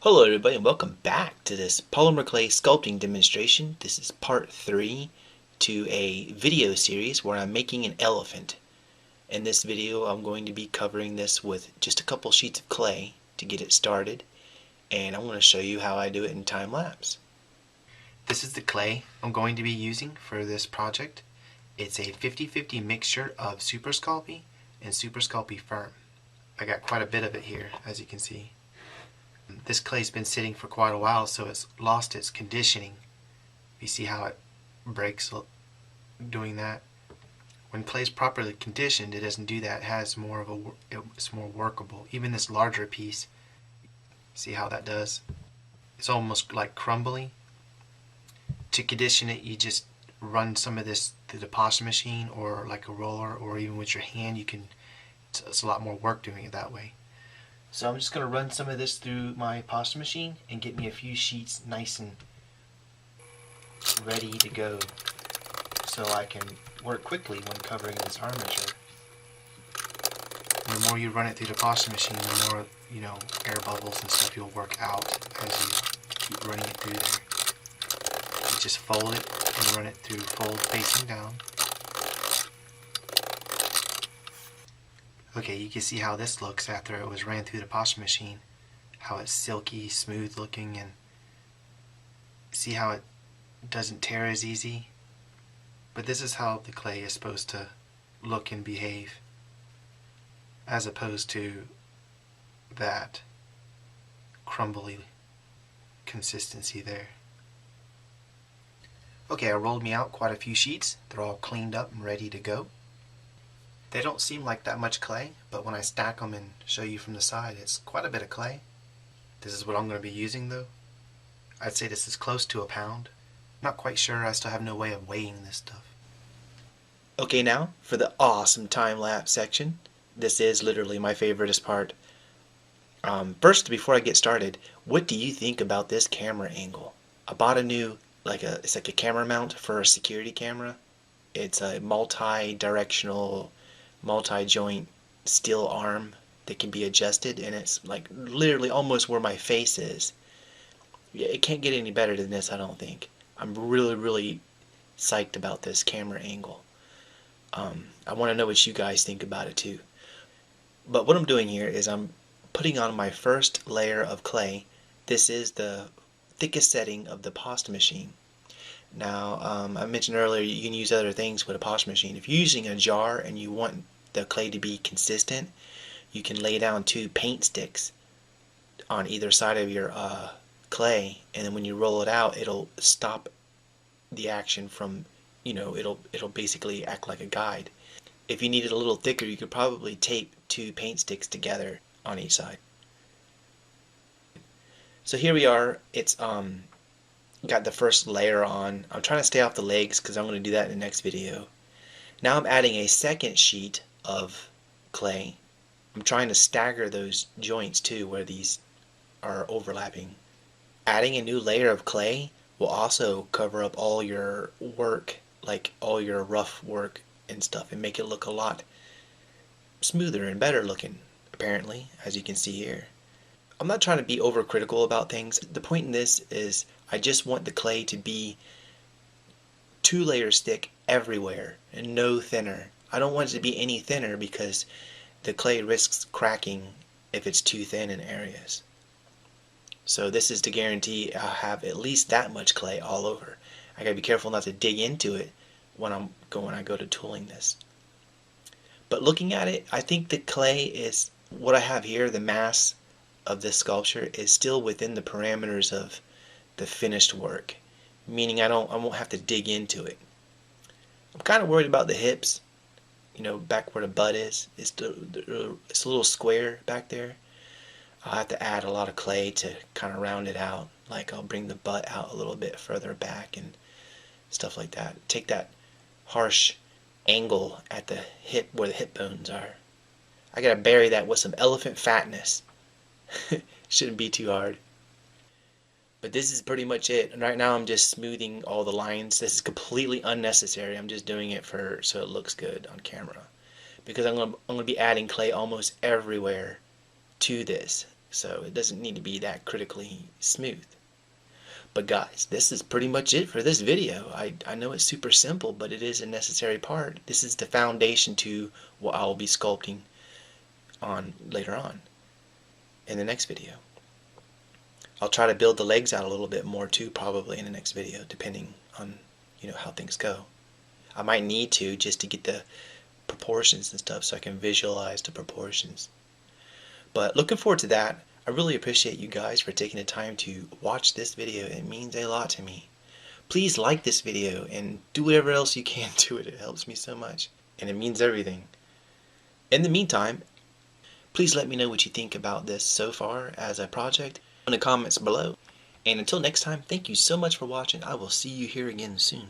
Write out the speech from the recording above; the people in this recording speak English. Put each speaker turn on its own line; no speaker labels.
Hello everybody and welcome back to this polymer clay sculpting demonstration. This is part 3 to a video series where I'm making an elephant. In this video I'm going to be covering this with just a couple sheets of clay to get it started, and I'm going to show you how I do it in time lapse. This is the clay I'm going to be using for this project. It's a 50-50 mixture of Super Sculpey and Super Sculpey Firm. I got quite a bit of it here, as you can see. This clay's been sitting for quite a while, so it's lost its conditioning. You see how it breaks doing that? When clay's properly conditioned, it doesn't do that. It has more of it's more workable. Even this larger piece, see how that does? It's almost like crumbly. To condition it, you just run some of this through the pasta machine or like a roller, or even with your hand. It's a lot more work doing it that way. So I'm just going to run some of this through my pasta machine and get me a few sheets nice and ready to go so I can work quickly when covering this armature. And the more you run it through the pasta machine, the more, air bubbles and stuff you'll work out as you keep running it through there. You just fold it and run it through fold facing down. Okay, you can see how this looks after it was ran through the pasta machine. How it's silky, smooth looking, and see how it doesn't tear as easy. But this is how the clay is supposed to look and behave, as opposed to that crumbly consistency there. Okay, I rolled me out quite a few sheets. They're all cleaned up and ready to go. They don't seem like that much clay, but when I stack them and show you from the side, it's quite a bit of clay. This is what I'm going to be using though. I'd say this is close to a pound. Not quite sure, I still have no way of weighing this stuff. Okay, now for the awesome time-lapse section. This is literally my favoriteest part. First, before I get started, what do you think about this camera angle? I bought a new, it's like a camera mount for a security camera. It's a multi-directional, multi-joint steel arm that can be adjusted, and it's like literally almost where my face is. Yeah, it can't get any better than this, I don't think. I'm really psyched about this camera angle. I want to know what you guys think about it too. But what I'm doing here is I'm putting on my first layer of clay. This is the thickest setting of the pasta machine. Now, I mentioned earlier you can use other things with a pasta machine. If you're using a jar and you want the clay to be consistent, you can lay down 2 paint sticks on either side of your clay, and then when you roll it out, it'll stop the action from, it'll basically act like a guide. If you need it a little thicker, you could probably tape 2 paint sticks together on each side. So here we are. It's got the first layer on. I'm trying to stay off the legs because I'm going to do that in the next video. Now I'm adding a second sheet of clay. I'm trying to stagger those joints too where these are overlapping. Adding a new layer of clay will also cover up all your work, like all your rough work and stuff, and make it look a lot smoother and better looking, apparently, as you can see here. I'm not trying to be overcritical about things. The point in this is I just want the clay to be 2 layers thick everywhere and no thinner. I don't want it to be any thinner because the clay risks cracking if it's too thin in areas. So this is to guarantee I'll have at least that much clay all over. I gotta be careful not to dig into it when I go to tooling this. But looking at it, I think the clay is, what I have here, the mass of this sculpture is still within the parameters of the finished work, meaning I won't have to dig into it. I'm kind of worried about the hips, back where the butt is. It's a little square back there. I'll have to add a lot of clay to kind of round it out. Like I'll bring the butt out a little bit further back and stuff like that. Take that harsh angle at the hip where the hip bones are. I gotta bury that with some elephant fatness. Shouldn't be too hard. But this is pretty much it. And right now I'm just smoothing all the lines. This is completely unnecessary. I'm just doing it so it looks good on camera. Because I'm gonna be adding clay almost everywhere to this. so it doesn't need to be that critically smooth. But guys, this is pretty much it for this video. I know it's super simple, but it is a necessary part. This is the foundation to what I will be sculpting on later on in the next video. I'll try to build the legs out a little bit more too, probably in the next video, depending on how things go. I might need to, just to get the proportions and stuff, so I can visualize the proportions. But looking forward to that. I really appreciate you guys for taking the time to watch this video. It means a lot to me. Please like this video and do whatever else you can to it. It helps me so much, and it means everything. In the meantime, please let me know what you think about this so far as a project in the comments below. And until next time, thank you so much for watching. I will see you here again soon.